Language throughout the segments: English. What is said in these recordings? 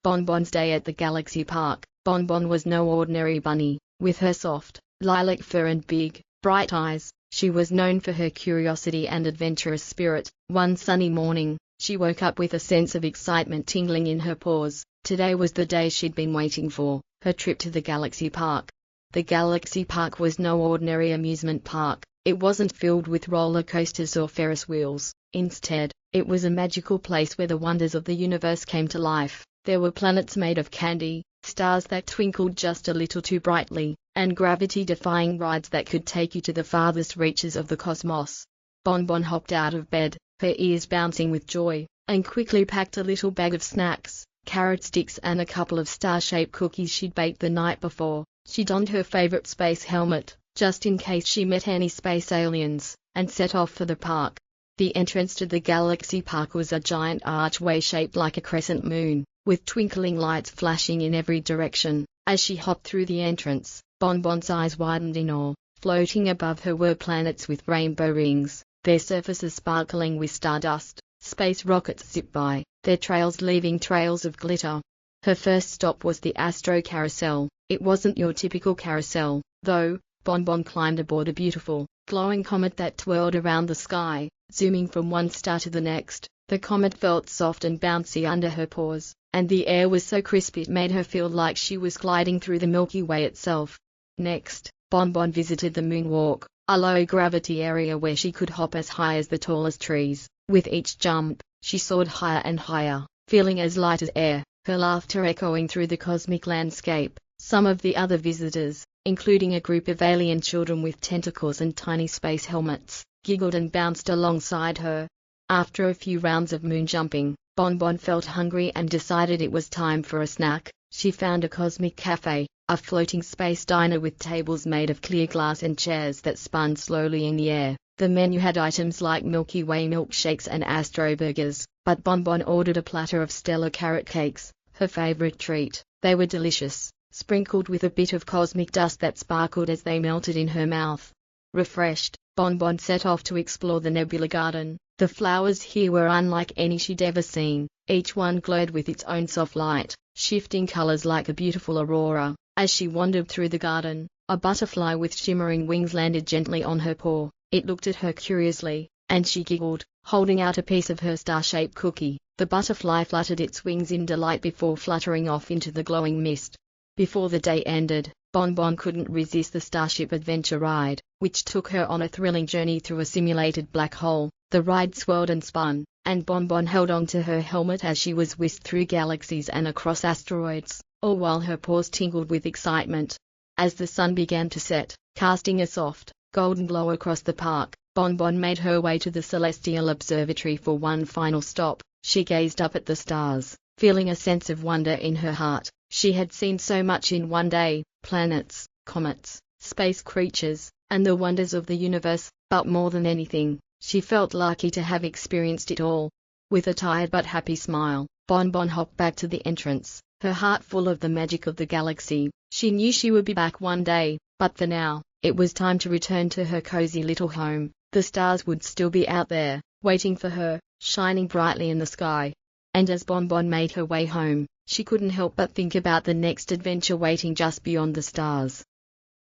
Bonbon's day at the Galaxy Park. Bonbon was no ordinary bunny. With her soft, lilac fur and big, bright eyes, she was known for her curiosity and adventurous spirit. One sunny morning, she woke up with a sense of excitement tingling in her paws. Today was the day she'd been waiting for, her trip to the Galaxy Park. The Galaxy Park was no ordinary amusement park. It wasn't filled with roller coasters or Ferris wheels. Instead, it was a magical place where the wonders of the universe came to life. There were planets made of candy, stars that twinkled just a little too brightly, and gravity-defying rides that could take you to the farthest reaches of the cosmos. Bonbon hopped out of bed, her ears bouncing with joy, and quickly packed a little bag of snacks, carrot sticks and a couple of star-shaped cookies she'd baked the night before. She donned her favorite space helmet, just in case she met any space aliens, and set off for the park. The entrance to the Galaxy Park was a giant archway shaped like a crescent moon, with twinkling lights flashing in every direction. As she hopped through the entrance, Bonbon's eyes widened in awe. Floating above her were planets with rainbow rings, their surfaces sparkling with stardust. Space rockets zipped by, their trails leaving trails of glitter. Her first stop was the Astro Carousel. It wasn't your typical carousel, though. Bonbon climbed aboard a beautiful, glowing comet that twirled around the sky, zooming from one star to the next. The comet felt soft and bouncy under her paws, and the air was so crisp it made her feel like she was gliding through the Milky Way itself. Next, Bonbon visited the moonwalk, a low-gravity area where she could hop as high as the tallest trees. With each jump, she soared higher and higher, feeling as light as air, her laughter echoing through the cosmic landscape. Some of the other visitors, including a group of alien children with tentacles and tiny space helmets, giggled and bounced alongside her. After a few rounds of moon jumping, Bonbon felt hungry and decided it was time for a snack. She found a cosmic cafe, a floating space diner with tables made of clear glass and chairs that spun slowly in the air. The menu had items like Milky Way milkshakes and Astro burgers, but Bonbon ordered a platter of stellar carrot cakes, her favorite treat. They were delicious, sprinkled with a bit of cosmic dust that sparkled as they melted in her mouth. Refreshed, Bonbon set off to explore the Nebula Garden. The flowers here were unlike any she'd ever seen. Each one glowed with its own soft light, shifting colors like a beautiful aurora. As she wandered through the garden, a butterfly with shimmering wings landed gently on her paw. It looked at her curiously, and she giggled, holding out a piece of her star-shaped cookie. The butterfly fluttered its wings in delight before fluttering off into the glowing mist. Before the day ended, Bonbon couldn't resist the Starship Adventure ride, which took her on a thrilling journey through a simulated black hole. The ride swirled and spun, and Bonbon held on to her helmet as she was whisked through galaxies and across asteroids, all while her paws tingled with excitement. As the sun began to set, casting a soft, golden glow across the park, Bonbon made her way to the Celestial Observatory for one final stop. She gazed up at the stars, feeling a sense of wonder in her heart. She had seen so much in one day: planets, comets, space creatures, and the wonders of the universe, but more than anything, she felt lucky to have experienced it all. With a tired but happy smile, Bonbon hopped back to the entrance, her heart full of the magic of the galaxy. She knew she would be back one day, but for now, it was time to return to her cozy little home. The stars would still be out there, waiting for her, shining brightly in the sky. And as Bonbon made her way home, she couldn't help but think about the next adventure waiting just beyond the stars.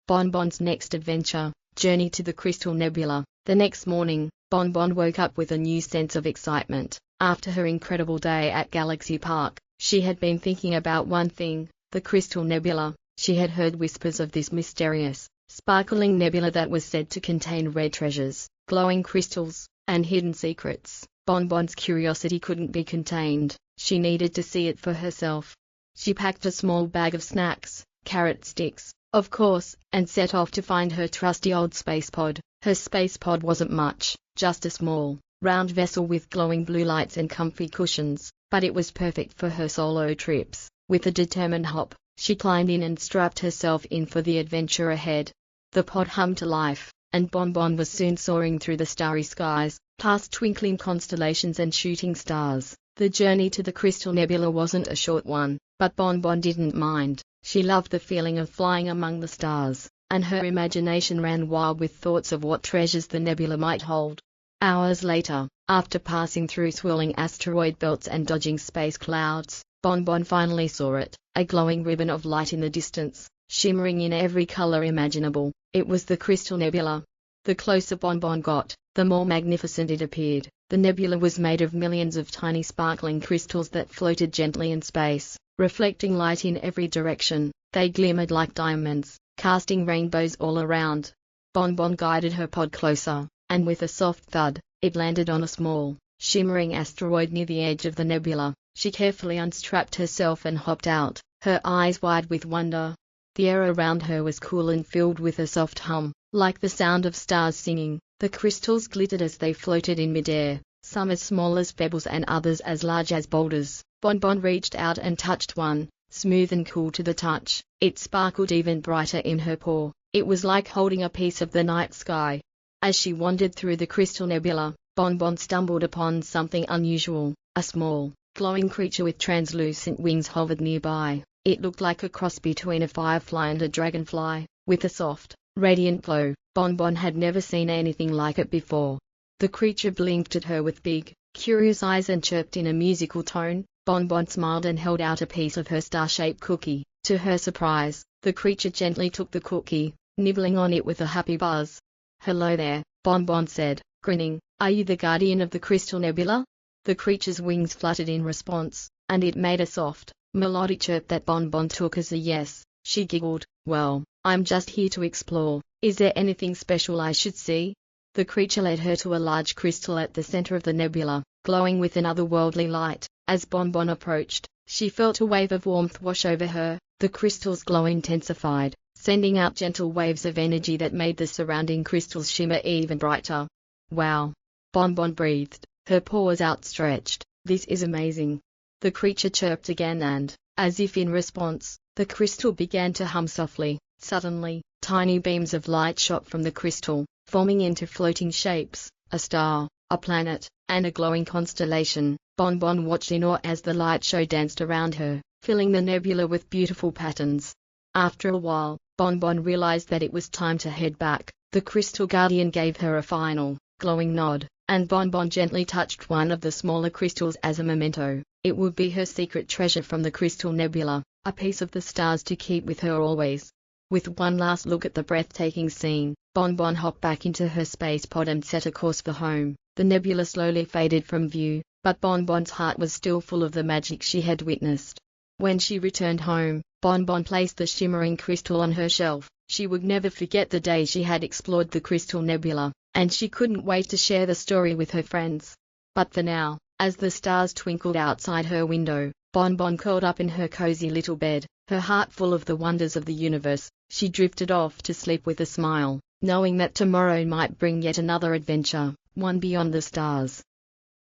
Bonbon's next adventure: Journey to the Crystal Nebula. The next morning, Bonbon woke up with a new sense of excitement. After her incredible day at Galaxy Park, she had been thinking about one thing: the Crystal Nebula. She had heard whispers of this mysterious, sparkling nebula that was said to contain rare treasures, glowing crystals, and hidden secrets. Bonbon's curiosity couldn't be contained. She needed to see it for herself. She packed a small bag of snacks, carrot sticks, of course, and set off to find her trusty old space pod. Her space pod wasn't much, just a small, round vessel with glowing blue lights and comfy cushions, but it was perfect for her solo trips. With a determined hop, she climbed in and strapped herself in for the adventure ahead. The pod hummed to life, and Bonbon was soon soaring through the starry skies, past twinkling constellations and shooting stars. The journey to the Crystal Nebula wasn't a short one, but Bonbon didn't mind. She loved the feeling of flying among the stars, and her imagination ran wild with thoughts of what treasures the nebula might hold. Hours later, after passing through swirling asteroid belts and dodging space clouds, Bon Bon finally saw it, a glowing ribbon of light in the distance, shimmering in every color imaginable. It was the crystal nebula. The closer Bon Bon got, the more magnificent it appeared. The nebula was made of millions of tiny sparkling crystals that floated gently in space, reflecting light in every direction. They glimmered like diamonds, casting rainbows all around. Bon Bon guided her pod closer, and with a soft thud, it landed on a small, shimmering asteroid near the edge of the nebula. She carefully unstrapped herself and hopped out, her eyes wide with wonder. The air around her was cool and filled with a soft hum, like the sound of stars singing. The crystals glittered as they floated in midair, some as small as pebbles and others as large as boulders. Bon Bon reached out and touched one, smooth and cool to the touch. It sparkled even brighter in her paw. It was like holding a piece of the night sky. As she wandered through the crystal nebula, Bon Bon stumbled upon something unusual. A small, glowing creature with translucent wings hovered nearby. It looked like a cross between a firefly and a dragonfly, with a soft, radiant glow. Bon Bon had never seen anything like it before. The creature blinked at her with big, curious eyes and chirped in a musical tone. Bon Bon smiled and held out a piece of her star-shaped cookie. To her surprise, the creature gently took the cookie, nibbling on it with a happy buzz. "Hello there," Bon Bon said, grinning. "Are you the guardian of the crystal nebula?" The creature's wings fluttered in response, and it made a soft, melodic chirp that Bon Bon took as a yes. She giggled. "Well, I'm just here to explore. Is there anything special I should see?" The creature led her to a large crystal at the center of the nebula, glowing with an otherworldly light. As Bon Bon approached, she felt a wave of warmth wash over her. The crystal's glow intensified, sending out gentle waves of energy that made the surrounding crystals shimmer even brighter. "Wow!" Bon Bon breathed, her paws outstretched. "This is amazing." The creature chirped again and, as if in response, the crystal began to hum softly. Suddenly, tiny beams of light shot from the crystal, forming into floating shapes, a star, a planet, and a glowing constellation. Bon Bon watched in awe as the light show danced around her, filling the nebula with beautiful patterns. After a while, Bon Bon realized that it was time to head back. The crystal guardian gave her a final, glowing nod, and Bon Bon gently touched one of the smaller crystals as a memento. It would be her secret treasure from the crystal nebula, a piece of the stars to keep with her always. With one last look at the breathtaking scene, Bon Bon hopped back into her space pod and set a course for home. The nebula slowly faded from view, but Bon Bon's heart was still full of the magic she had witnessed. When she returned home, Bon Bon placed the shimmering crystal on her shelf. She would never forget the day she had explored the crystal nebula, and she couldn't wait to share the story with her friends. But for now, as the stars twinkled outside her window, Bon Bon curled up in her cozy little bed, her heart full of the wonders of the universe. She drifted off to sleep with a smile, knowing that tomorrow might bring yet another adventure, one beyond the stars.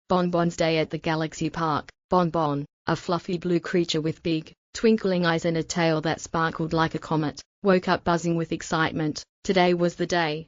Bon Bon's day at the Galaxy Park. Bon Bon, a fluffy blue creature with big, twinkling eyes and a tail that sparkled like a comet, woke up buzzing with excitement. Today was the day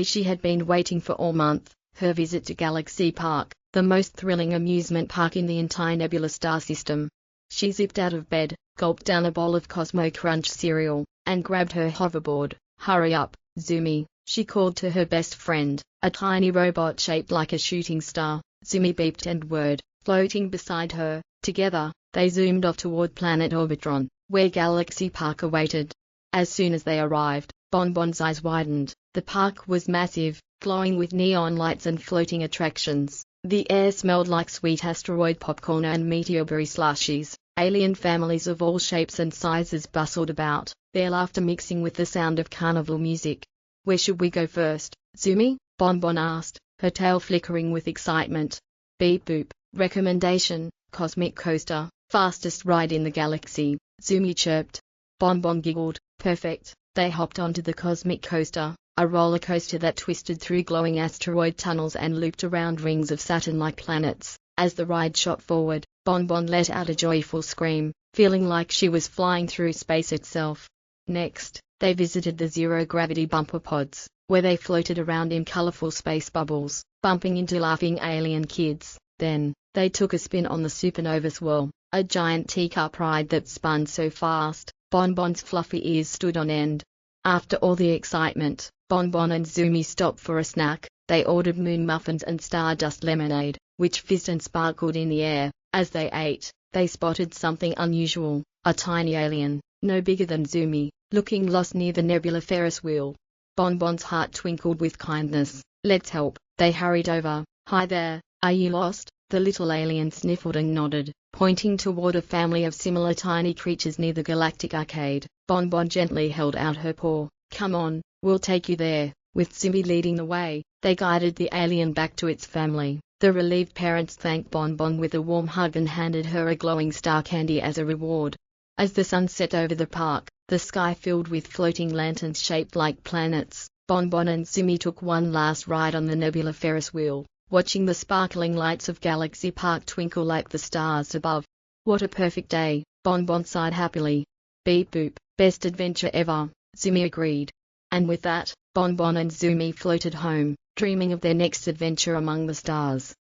she had been waiting for all month. Her visit to Galaxy Park, the most thrilling amusement park in the entire Nebula star system. She zipped out of bed, gulped down a bowl of Cosmo Crunch cereal, and grabbed her hoverboard. "Hurry up, Zumi," she called to her best friend, a tiny robot shaped like a shooting star. Zumi beeped and whirred, floating beside her. Together, they zoomed off toward planet Orbitron, where Galaxy Park awaited. As soon as they arrived, Bon Bon's eyes widened. The park was massive, glowing with neon lights and floating attractions. The air smelled like sweet asteroid popcorn and meteorberry slushies. Alien families of all shapes and sizes bustled about, their laughter mixing with the sound of carnival music. "Where should we go first, Zumi?" Bon Bon asked, her tail flickering with excitement. "Beep boop, recommendation, Cosmic Coaster, fastest ride in the galaxy," Zumi chirped. Bon Bon giggled. "Perfect." They hopped onto the Cosmic Coaster, a roller coaster that twisted through glowing asteroid tunnels and looped around rings of Saturn-like planets. As the ride shot forward, Bon Bon let out a joyful scream, feeling like she was flying through space itself. Next, they visited the zero-gravity bumper pods, where they floated around in colorful space bubbles, bumping into laughing alien kids. Then, they took a spin on the supernova swirl, a giant teacup ride that spun so fast, Bon Bon's fluffy ears stood on end. After all the excitement, Bon Bon and Zumi stopped for a snack. They ordered moon muffins and stardust lemonade, which fizzed and sparkled in the air. As they ate, they spotted something unusual, a tiny alien, no bigger than Zumi, looking lost near the nebula Ferris wheel. Bonbon's heart twinkled with kindness. "Let's help." They hurried over. "Hi there, are you lost?" The little alien sniffled and nodded, pointing toward a family of similar tiny creatures near the Galactic Arcade. Bonbon gently held out her paw. "Come on, we'll take you there." With Zumi leading the way, they guided the alien back to its family. The relieved parents thanked Bonbon with a warm hug and handed her a glowing star candy as a reward. As the sun set over the park, the sky filled with floating lanterns shaped like planets, Bonbon and Zumi took one last ride on the nebula Ferris wheel, watching the sparkling lights of Galaxy Park twinkle like the stars above. "What a perfect day," Bonbon sighed happily. "Beep boop, best adventure ever," Zumi agreed. And with that, Bonbon and Zumi floated home, dreaming of their next adventure among the stars.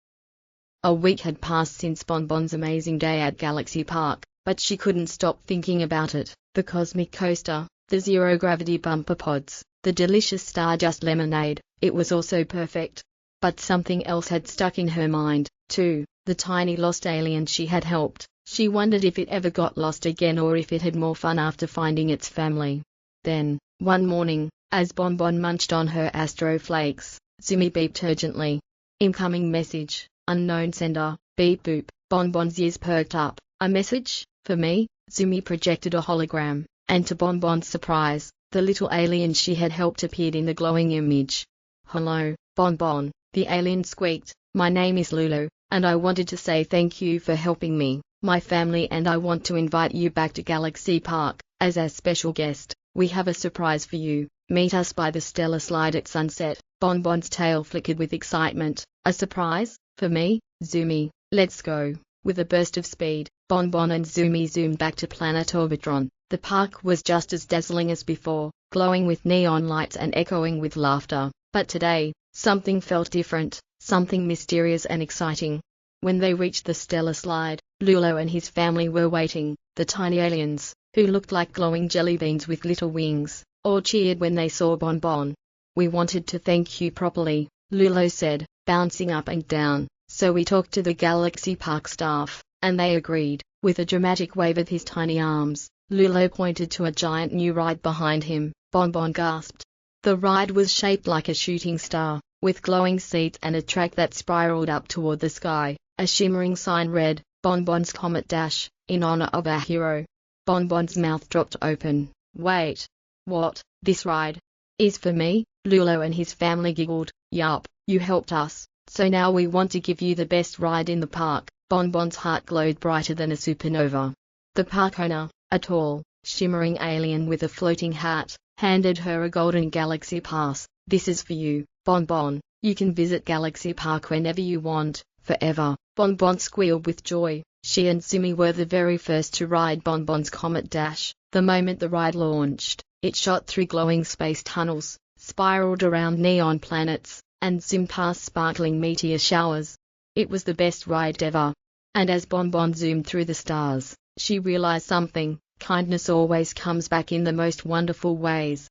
A week had passed since Bonbon's amazing day at Galaxy Park, but she couldn't stop thinking about it. The cosmic coaster, the zero-gravity bumper pods, the delicious Stardust lemonade, it was all so perfect. But something else had stuck in her mind, too, the tiny lost alien she had helped. She wondered if it ever got lost again or if it had more fun after finding its family. Then, one morning, as Bonbon munched on her Astro Flakes, Zumi beeped urgently. "Incoming message, unknown sender." Beep boop, Bonbon's ears perked up. "A message? For me?" Zumi projected a hologram, and to Bonbon's surprise, the little alien she had helped appeared in the glowing image. "Hello, Bonbon," the alien squeaked. "My name is Lulu, and I wanted to say thank you for helping me, my family, and I want to invite you back to Galaxy Park, as our special guest. We have a surprise for you. Meet us by the Stellar Slide at sunset." Bonbon's tail flickered with excitement. "A surprise? For me, Zumi? Let's go." With a burst of speed, Bonbon and Zumi zoomed back to planet Orbitron. The park was just as dazzling as before, glowing with neon lights and echoing with laughter. But today, something felt different, something mysterious and exciting. When they reached the Stellar Slide, Lulu and his family were waiting. The tiny aliens, who looked like glowing jelly beans with little wings, all cheered when they saw Bonbon. "We wanted to thank you properly," Lulu said, bouncing up and down, "so we talked to the Galaxy Park staff, and they agreed." With a dramatic wave of his tiny arms, Lulu pointed to a giant new ride behind him. Bonbon gasped. The ride was shaped like a shooting star, with glowing seats and a track that spiraled up toward the sky. A shimmering sign read, "Bonbon's Comet Dash, in honor of our hero." Bonbon's mouth dropped open. "Wait. What? This ride is for me?" Lulu and his family giggled. "Yup, you helped us, so now we want to give you the best ride in the park." Bonbon's heart glowed brighter than a supernova. The park owner, a tall, shimmering alien with a floating hat, handed her a golden Galaxy Pass. "This is for you, Bonbon. You can visit Galaxy Park whenever you want, forever." Bonbon squealed with joy. She and Zumi were the very first to ride Bonbon's Comet Dash. The moment the ride launched, it shot through glowing space tunnels, spiraled around neon planets, and zoomed past sparkling meteor showers. It was the best ride ever. And as Bonbon zoomed through the stars, she realized something: kindness always comes back in the most wonderful ways.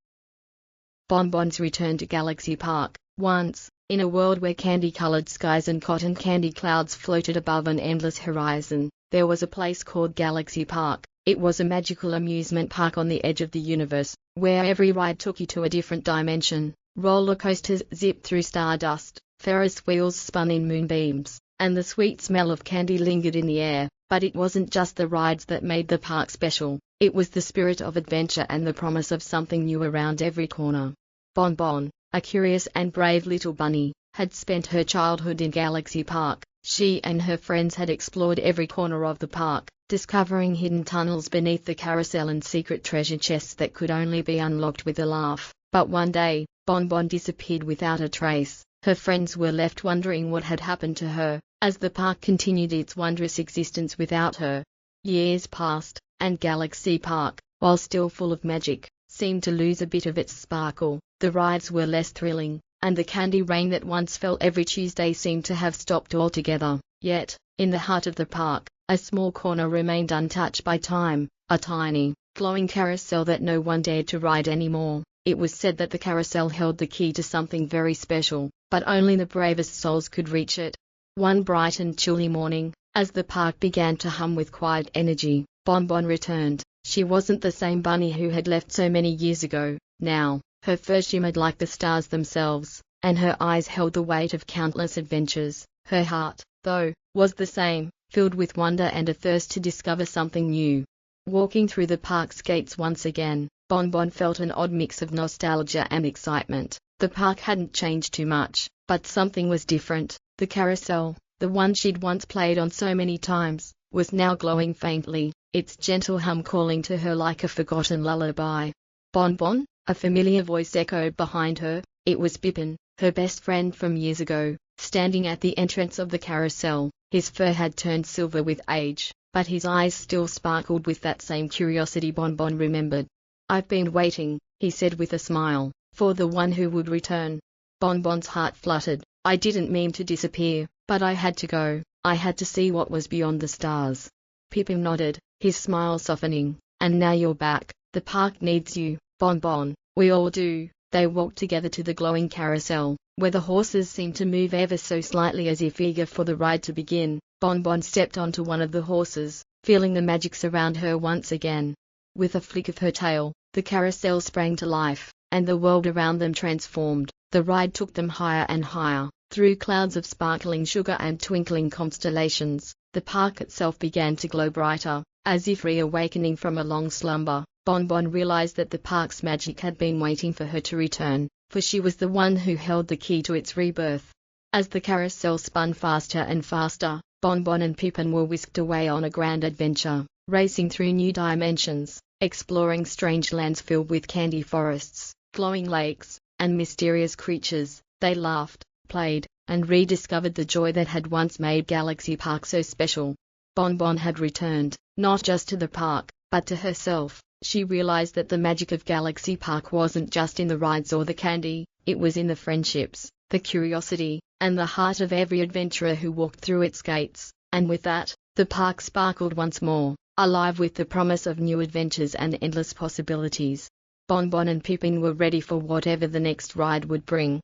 Bonbon's return to Galaxy Park. Once, in a world where candy-colored skies and cotton candy clouds floated above an endless horizon, there was a place called Galaxy Park. It was a magical amusement park on the edge of the universe, where every ride took you to a different dimension. Roller coasters zipped through stardust, Ferris wheels spun in moonbeams, and the sweet smell of candy lingered in the air. But it wasn't just the rides that made the park special. It was the spirit of adventure and the promise of something new around every corner. Bonbon, a curious and brave little bunny, had spent her childhood in Galaxy Park. She and her friends had explored every corner of the park, discovering hidden tunnels beneath the carousel and secret treasure chests that could only be unlocked with a laugh. But one day, Bonbon disappeared without a trace. Her friends were left wondering what had happened to her, as the park continued its wondrous existence without her. Years passed, and Galaxy Park, while still full of magic, seemed to lose a bit of its sparkle. The rides were less thrilling, and the candy rain that once fell every Tuesday seemed to have stopped altogether. Yet, in the heart of the park, a small corner remained untouched by time, a tiny, glowing carousel that no one dared to ride anymore. It was said that the carousel held the key to something very special, but only the bravest souls could reach it. One bright and chilly morning, As the park began to hum with quiet energy, Bonbon returned. She wasn't the same bunny who had left so many years ago. Now, her fur shimmered like the stars themselves, and her eyes held the weight of countless adventures. Her heart, though, was the same, filled with wonder and a thirst to discover something new. Walking through the park's gates once again, Bonbon felt an odd mix of nostalgia and excitement. The park hadn't changed too much, but something was different. The carousel, the one she'd once played on so many times, was now glowing faintly, its gentle hum calling to her like a forgotten lullaby. Bonbon, a familiar voice echoed behind her. It was Pippin, her best friend from years ago, standing at the entrance of the carousel. His fur had turned silver with age, but his eyes still sparkled with that same curiosity Bonbon remembered. "I've been waiting," he said with a smile, "for the one who would return." Bonbon's heart fluttered. "I didn't mean to disappear, but I had to go. I had to see what was beyond the stars." Pippin nodded, his smile softening. "And now you're back. The park needs you, Bonbon." "We all do." They walked together to the glowing carousel, where the horses seemed to move ever so slightly as if eager for the ride to begin. Bonbon stepped onto one of the horses, feeling the magic surround her once again. With a flick of her tail, the carousel sprang to life, and the world around them transformed. The ride took them higher and higher, through clouds of sparkling sugar and twinkling constellations. The park itself began to glow brighter, as if reawakening from a long slumber. Bonbon realized that the park's magic had been waiting for her to return, for she was the one who held the key to its rebirth. As the carousel spun faster and faster, Bonbon and Pippin were whisked away on a grand adventure, racing through new dimensions, exploring strange lands filled with candy forests, glowing lakes, and mysterious creatures. They laughed, played, and rediscovered the joy that had once made Galaxy Park so special. Bonbon had returned, not just to the park, but to herself. She realized that the magic of Galaxy Park wasn't just in the rides or the candy, it was in the friendships, the curiosity, and the heart of every adventurer who walked through its gates. And with that, the park sparkled once more, alive with the promise of new adventures and endless possibilities. Bonbon and Pippin were ready for whatever the next ride would bring.